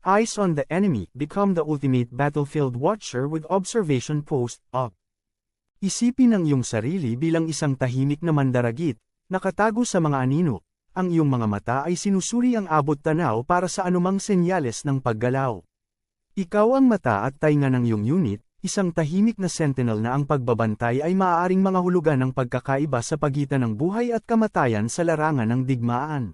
Eyes on the enemy, become the ultimate battlefield watcher with observation post, up. Isipin ang iyong sarili bilang isang tahimik na mandaragit, nakatago sa mga anino. Ang iyong mga mata ay sinusuri ang abot tanaw para sa anumang senyales ng paggalaw. Ikaw ang mata at tainga ng iyong unit, isang tahimik na sentinel na ang pagbabantay ay maaaring mga hulugan ng pagkakaiba sa pagitan ng buhay at kamatayan sa larangan ng digmaan.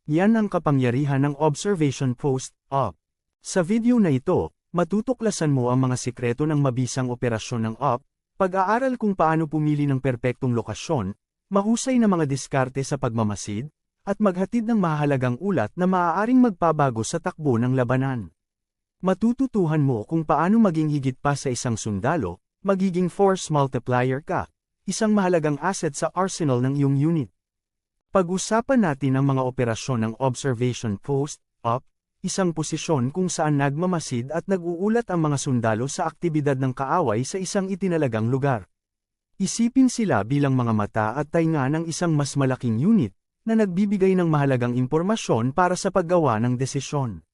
Yan ang kapangyarihan ng observation post, up. Sa video na ito, matutuklasan mo ang mga sikreto ng mabisang operasyon ng up, pag-aaral kung paano pumili ng perpektong lokasyon, mahusay na mga diskarte sa pagmamasid, at maghatid ng mahalagang ulat na maaaring magpabago sa takbo ng labanan. Matututuhan mo kung paano maging higit pa sa isang sundalo, magiging force multiplier ka, isang mahalagang asset sa arsenal ng iyong unit. Pag-usapan natin ang mga operasyon ng observation post, up, isang posisyon kung saan nagmamasid at nag-uulat ang mga sundalo sa aktibidad ng kaaway sa isang itinalagang lugar. Isipin sila bilang mga mata at tainga ng isang mas malaking unit, na nagbibigay ng mahalagang impormasyon para sa paggawa ng desisyon.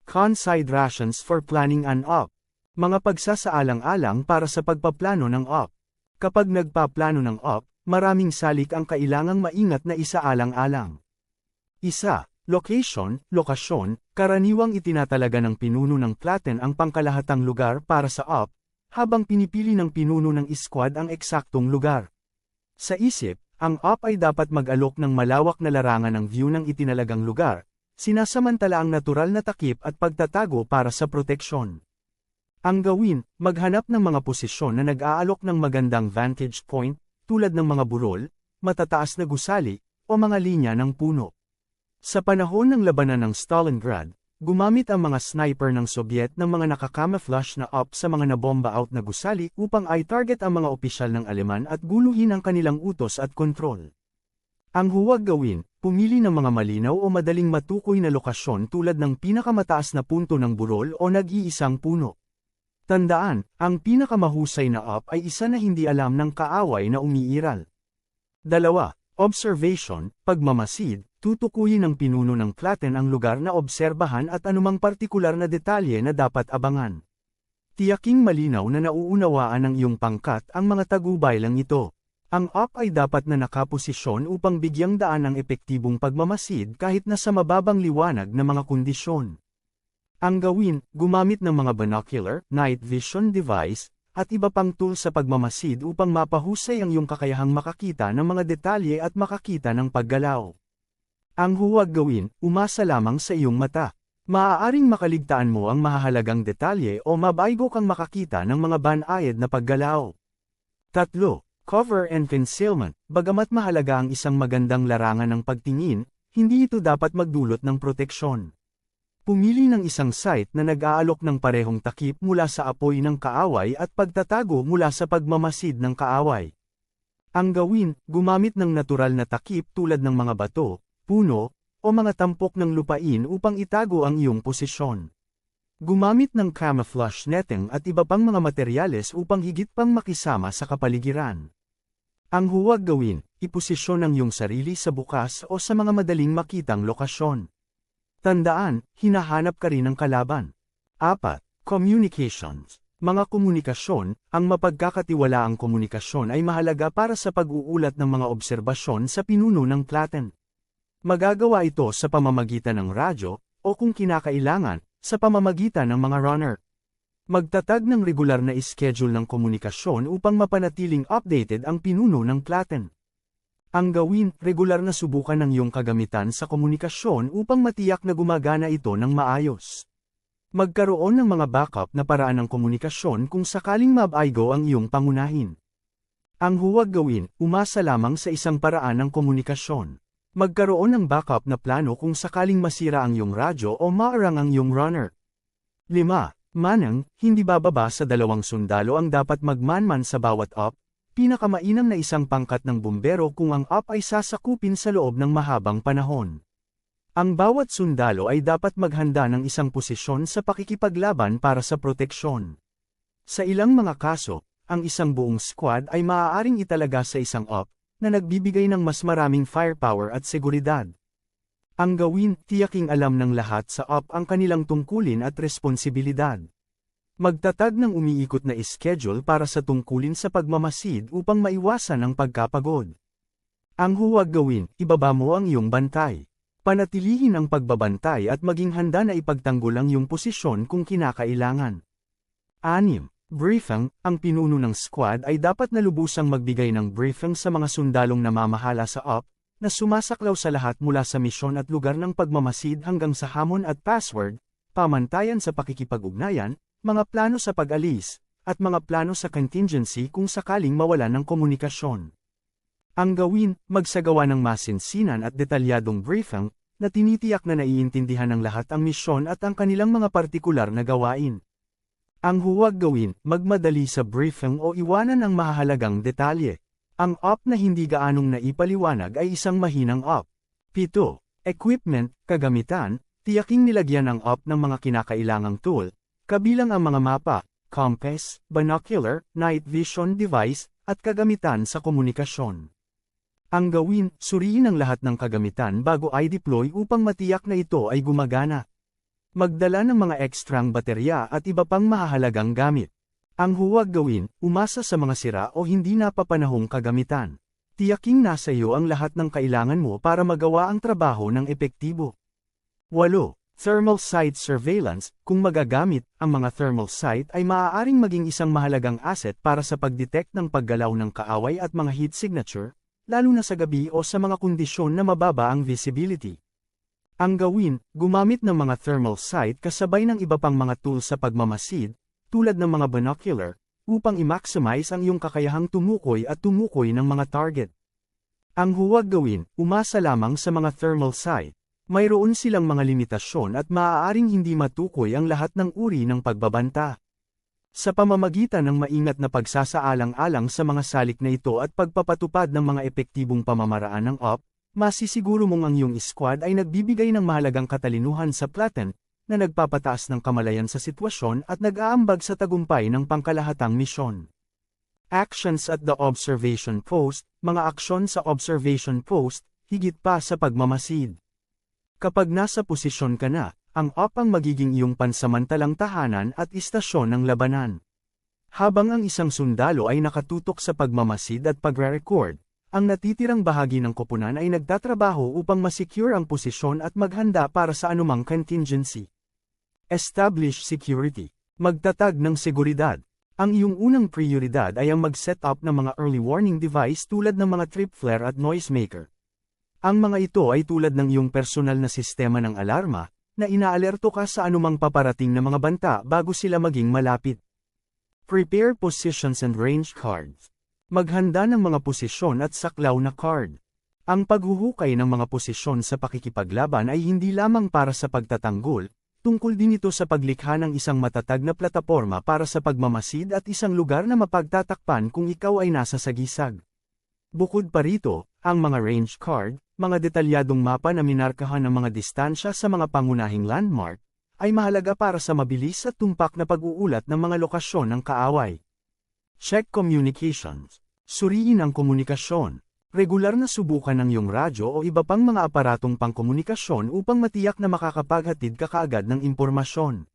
Con-side rations for planning an op. Mga pagsasaalang-alang para sa pagpaplano ng op. Kapag nagpaplano ng op, maraming salik ang kailangang maingat na isaalang-alang. Isa. Lokasyon, karaniwang itinatalaga ng pinuno ng platen ang pangkalahatang lugar para sa op, habang pinipili ng pinuno ng squad ang eksaktong lugar. Sa isip, ang op ay dapat mag-alok ng malawak na larangan ng view ng itinalagang lugar, sinasamantala ang natural na takip at pagtatago para sa proteksyon. Ang gawin, maghanap ng mga posisyon na nag-aalok ng magandang vantage point, tulad ng mga burol, matataas na gusali, o mga linya ng puno. Sa panahon ng labanan ng Stalingrad, gumamit ang mga sniper ng Soviet ng mga nakakamouflage na op sa mga nabomba out na gusali upang i-target ang mga opisyal ng Aleman at guluhin ang kanilang utos at kontrol. Ang huwag gawin, pumili ng mga malinaw o madaling matukoy na lokasyon tulad ng pinakamataas na punto ng burol o nag-iisang puno. Tandaan, ang pinakamahusay na op ay isa na hindi alam ng kaaway na umiiral. 2. Observation, pagmamasid, tutukuyin ng pinuno ng platen ang lugar na obserbahan at anumang partikular na detalye na dapat abangan. Tiyaking malinaw na nauunawaan ng iyong pangkat ang mga tagumpay lang ito. Ang op ay dapat na nakaposisyon upang bigyang daan ang epektibong pagmamasid kahit na sa mababang liwanag na mga kondisyon. Ang gawin, gumamit ng mga binocular, night vision device, at iba pang tool sa pagmamasid upang mapahusay ang iyong kakayahang makakita ng mga detalye at makakita ng paggalaw. Ang huwag gawin, umasa lamang sa iyong mata. Maaaring makaligtaan mo ang mahahalagang detalye o mabaygo kang makakita ng mga banayad na paggalaw. 3. Cover and concealment. Bagamat mahalaga ang isang magandang larangan ng pagtingin, hindi ito dapat magdulot ng proteksyon. Pumili ng isang site na nag-aalok ng parehong takip mula sa apoy ng kaaway at pagtatago mula sa pagmamasid ng kaaway. Ang gawin, gumamit ng natural na takip tulad ng mga bato, puno, o mga tampok ng lupain upang itago ang iyong posisyon. Gumamit ng camouflage netting at iba pang mga materyales upang higit pang makisama sa kapaligiran. Ang huwag gawin, iposisyon ang iyong sarili sa bukas o sa mga madaling makitang lokasyon. Tandaan, hinahanap ka rin ng kalaban. 4. Communications. Mga komunikasyon, ang mapagkakatiwalaang komunikasyon ay mahalaga para sa pag-uulat ng mga obserbasyon sa pinuno ng platen. Magagawa ito sa pamamagitan ng radyo, o kung kinakailangan, sa pamamagitan ng mga runner. Magtatag ng regular na schedule ng komunikasyon upang mapanatiling updated ang pinuno ng platen. Ang gawin, regular na subukan ng iyong kagamitan sa komunikasyon upang matiyak na gumagana ito ng maayos. Magkaroon ng mga backup na paraan ng komunikasyon kung sakaling mabaygo ang iyong pangunahin. Ang huwag gawin, umasa lamang sa isang paraan ng komunikasyon. Magkaroon ng backup na plano kung sakaling masira ang iyong radyo o maarang ang iyong runner. 5. Manang, hindi bababa sa 2 sundalo ang dapat magmanman sa bawat op. Pinakamainam na isang pangkat ng bumbero kung ang op ay sasakupin sa loob ng mahabang panahon. Ang bawat sundalo ay dapat maghanda ng isang posisyon sa pakikipaglaban para sa proteksyon. Sa ilang mga kaso, ang isang buong squad ay maaaring italaga sa isang op, na nagbibigay ng mas maraming firepower at seguridad. Ang gawin, tiyaking alam ng lahat sa op ang kanilang tungkulin at responsibilidad. Magtatag ng umiikot na schedule para sa tungkulin sa pagmamasid upang maiwasan ang pagkapagod. Ang huwag gawin, ibaba mo ang iyong bantay. Panatilihin ang pagbabantay at maging handa na ipagtanggol ang iyong posisyon kung kinakailangan. 6. Briefing, ang pinuno ng squad ay dapat na lubusang magbigay ng briefing sa mga sundalong namamahala sa op, na sumasaklaw sa lahat mula sa misyon at lugar ng pagmamasid hanggang sa hamon at password, pamantayan sa pakikipag-ugnayan, mga plano sa pag-alis, at mga plano sa contingency kung sakaling mawalan ng komunikasyon. Ang gawin, magsagawa ng masinsinan at detalyadong briefing, na tinitiyak na naiintindihan ng lahat ang misyon at ang kanilang mga partikular na gawain. Ang huwag gawin, magmadali sa briefing o iwanan ang mahahalagang detalye. Ang op na hindi gaanong naipaliwanag ay isang mahinang op. 7. Equipment, kagamitan, tiyaking nilagyan ng op ng mga kinakailangang tool, kabilang ang mga mapa, compass, binocular, night vision device, at kagamitan sa komunikasyon. Ang gawin, suriin ang lahat ng kagamitan bago i-deploy upang matiyak na ito ay gumagana. Magdala ng mga ekstrang baterya at iba pang mahahalagang gamit. Ang huwag gawin, umasa sa mga sira o hindi napapanahong kagamitan. Tiyaking nasa iyo ang lahat ng kailangan mo para magawa ang trabaho ng epektibo. 8. Thermal Sight Surveillance, kung magagamit, ang mga thermal sight ay maaaring maging isang mahalagang asset para sa pagdetect ng paggalaw ng kaaway at mga heat signature, lalo na sa gabi o sa mga kondisyon na mababa ang visibility. Ang gawin, gumamit ng mga thermal sight kasabay ng iba pang mga tools sa pagmamasid, tulad ng mga binocular, upang i-maximize ang iyong kakayahang tumukoy at tumukoy ng mga target. Ang huwag gawin, umasa lamang sa mga thermal sight. Mayroon silang mga limitasyon at maaaring hindi matukoy ang lahat ng uri ng pagbabanta. Sa pamamagitan ng maingat na pagsasaalang-alang sa mga salik na ito at pagpapatupad ng mga epektibong pamamaraan ng op, masisiguro mong ang iyong squad ay nagbibigay ng mahalagang katalinuhan sa platen, na nagpapataas ng kamalayan sa sitwasyon at nag-aambag sa tagumpay ng pangkalahatang misyon. Actions at the observation post, mga aksyon sa observation post, higit pa sa pagmamasid. Kapag nasa posisyon ka na, ang op ang magiging iyong pansamantalang tahanan at istasyon ng labanan. Habang ang isang sundalo ay nakatutok sa pagmamasid at pagre-record, ang natitirang bahagi ng koponan ay nagtatrabaho upang masecure ang posisyon at maghanda para sa anumang contingency. Establish security. Magtatag ng seguridad. Ang iyong unang prioridad ay ang mag-set up ng mga early warning device tulad ng mga trip flare at noisemaker. Ang mga ito ay tulad ng iyong personal na sistema ng alarma, na inaalerto ka sa anumang paparating na mga banta bago sila maging malapit. Prepare positions and range cards. Maghanda ng mga posisyon at saklaw na card. Ang paghuhukay ng mga posisyon sa pakikipaglaban ay hindi lamang para sa pagtatanggol, tungkol din ito sa paglikha ng isang matatag na plataporma para sa pagmamasid at isang lugar na mapagtatakpan kung ikaw ay nasa sagisag. Bukod pa rito, ang mga range card, mga detalyadong mapa na minarkahan ng mga distansya sa mga pangunahing landmark, ay mahalaga para sa mabilis at tumpak na pag-uulat ng mga lokasyon ng kaaway. Check communications. Suriin ang komunikasyon. Regular na subukan ng iyong radyo o iba pang mga aparatong pangkomunikasyon upang matiyak na makakapaghatid ka kaagad ng impormasyon.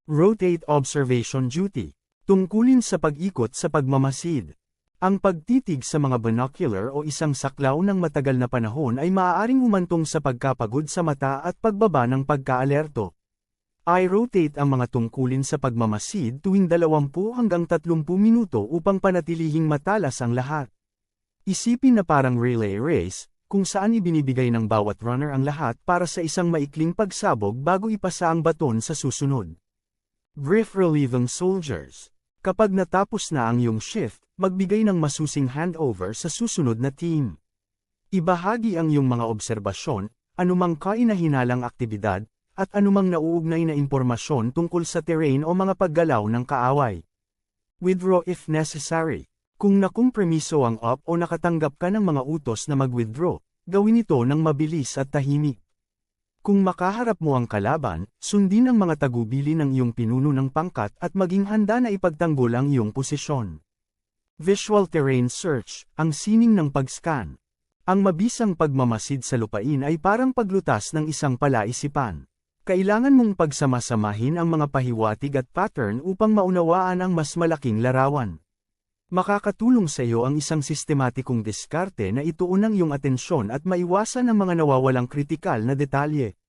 Rotate observation duty. Tungkulin sa pag-ikot sa pagmamasid. Ang pagtitig sa mga binocular o isang saklaw ng matagal na panahon ay maaaring humantong sa pagkapagod sa mata at pagbaba ng pagkaalerto. I-rotate ang mga tungkulin sa pagmamasid tuwing 20 hanggang 30 minuto upang panatilihing matalas ang lahat. Isipin na parang relay race, kung saan ibinibigay ng bawat runner ang lahat para sa isang maikling pagsabog bago ipasa ang baton sa susunod. Brief relieving soldiers. Kapag natapos na ang iyong shift, magbigay ng masusing handover sa susunod na team. Ibahagi ang iyong mga obserbasyon, anumang kainahinalang aktibidad, at anumang nauugnay na impormasyon tungkol sa terrain o mga paggalaw ng kaaway. Withdraw if necessary. Kung nakumpremiso ang op o nakatanggap ka ng mga utos na mag-withdraw, gawin ito ng mabilis at tahimik. Kung makaharap mo ang kalaban, sundin ang mga tagubili ng iyong pinuno ng pangkat at maging handa na ipagtanggol ang iyong posisyon. Visual terrain search, ang sining ng pag-scan. Ang mabisang pagmamasid sa lupain ay parang paglutas ng isang palaisipan. Kailangan mong pagsamasamahin ang mga pahiwatig at pattern upang maunawaan ang mas malaking larawan. Makakatulong sa iyo ang isang sistematikong diskarte na ituon ang iyong atensyon at maiwasan ang mga nawawalang kritikal na detalye.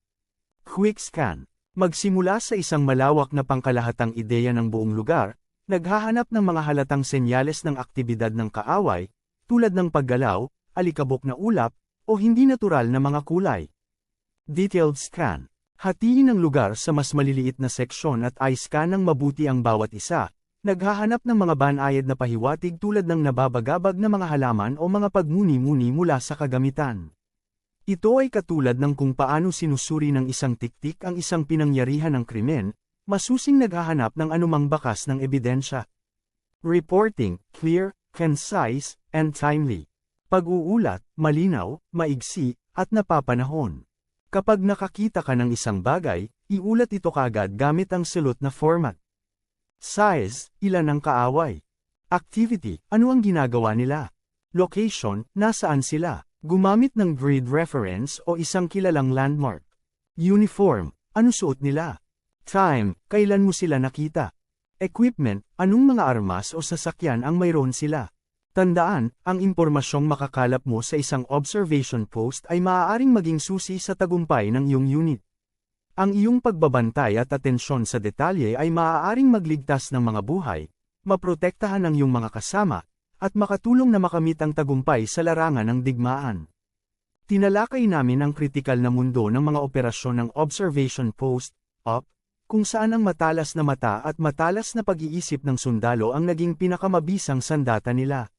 Quick scan. Magsimula sa isang malawak na pangkalahatang ideya ng buong lugar, naghahanap ng mga halatang senyales ng aktibidad ng kaaway, tulad ng paggalaw, alikabok na ulap, o hindi natural na mga kulay. Detailed scan. Hatiin ang lugar sa mas maliliit na seksyon at i-scan ng mabuti ang bawat isa, naghahanap ng mga banayad na pahiwatig tulad ng nababagabag na mga halaman o mga pagmuni-muni mula sa kagamitan. Ito ay katulad ng kung paano sinusuri ng isang tiktik ang isang pinangyarihan ng krimen, masusing naghahanap ng anumang bakas ng ebidensya. Reporting, clear, concise, and timely. Pag-uulat, malinaw, maigsi, at napapanahon. Kapag nakakita ka ng isang bagay, iulat ito kaagad gamit ang sulot na format. Size, ilan ang kaaway. Activity, ano ang ginagawa nila. Location, nasaan sila. Gumamit ng grid reference o isang kilalang landmark. Uniform, ano suot nila? Time, kailan mo sila nakita? Equipment, anong mga armas o sasakyan ang mayroon sila? Tandaan, ang impormasyong makakalap mo sa isang observation post ay maaaring maging susi sa tagumpay ng iyong unit. Ang iyong pagbabantay at atensyon sa detalye ay maaaring magligtas ng mga buhay, maprotektahan ang iyong mga kasama, at makatulong na makamit ang tagumpay sa larangan ng digmaan. Tinalakay namin ang kritikal na mundo ng mga operasyon ng observation post, OP, kung saan ang matalas na mata at matalas na pag-iisip ng sundalo ang naging pinakamabisang sandata nila.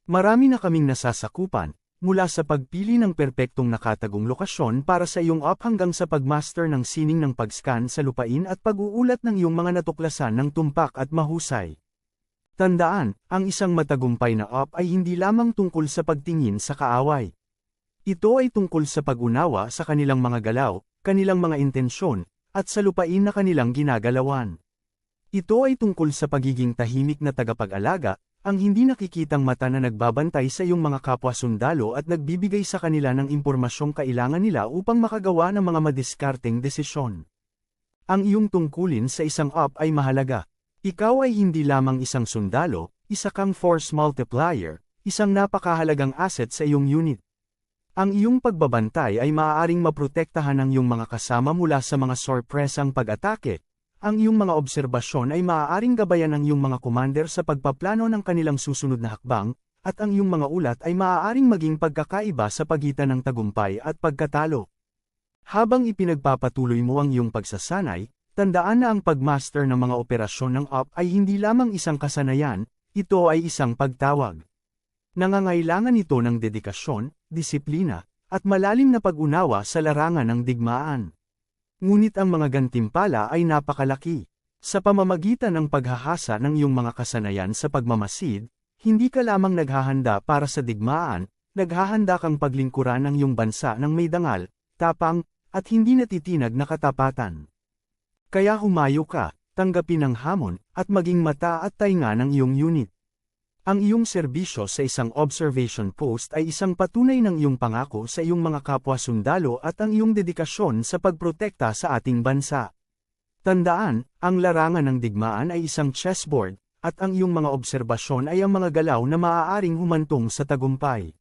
Marami na kaming nasasakupan, mula sa pagpili ng perpektong nakatagong lokasyon para sa iyong OP hanggang sa pagmaster ng sining ng pag-scan sa lupain at pag-uulat ng iyong mga natuklasan ng tumpak at mahusay. Tandaan, ang isang matagumpay na OP ay hindi lamang tungkol sa pagtingin sa kaaway. Ito ay tungkol sa pag-unawa sa kanilang mga galaw, kanilang mga intensyon, at sa lupain na kanilang ginagalawan. Ito ay tungkol sa pagiging tahimik na tagapag-alaga, ang hindi nakikitang mata na nagbabantay sa iyong mga kapwa-sundalo at nagbibigay sa kanila ng impormasyong kailangan nila upang makagawa ng mga madiskarteng desisyon. Ang iyong tungkulin sa isang OP ay mahalaga. Ikaw ay hindi lamang isang sundalo, isa kang force multiplier, isang napakahalagang asset sa iyong unit. Ang iyong pagbabantay ay maaaring maprotektahan ang iyong mga kasama mula sa mga sorpresang pag-atake. Ang iyong mga obserbasyon ay maaaring gabayan ang iyong mga commander sa pagpaplano ng kanilang susunod na hakbang, at ang iyong mga ulat ay maaaring maging pagkakaiba sa pagitan ng tagumpay at pagkatalo. Habang ipinagpapatuloy mo ang iyong pagsasanay, tandaan na ang pagmaster ng mga operasyon ng OP ay hindi lamang isang kasanayan, ito ay isang pagtawag. Nangangailangan ito ng dedikasyon, disiplina, at malalim na pag-unawa sa larangan ng digmaan. Ngunit ang mga gantimpala ay napakalaki. Sa pamamagitan ng paghahasa ng iyong mga kasanayan sa pagmamasid, hindi ka lamang naghahanda para sa digmaan, naghahanda kang paglingkuran ng iyong bansa ng may dangal, tapang, at hindi natitinag na katapatan. Kaya humayo ka, tanggapin ang hamon, at maging mata at tainga ng iyong unit. Ang iyong serbisyo sa isang observation post ay isang patunay ng iyong pangako sa iyong mga kapwa-sundalo at ang iyong dedikasyon sa pagprotekta sa ating bansa. Tandaan, ang larangan ng digmaan ay isang chessboard, at ang iyong mga obserbasyon ay ang mga galaw na maaaring humantong sa tagumpay.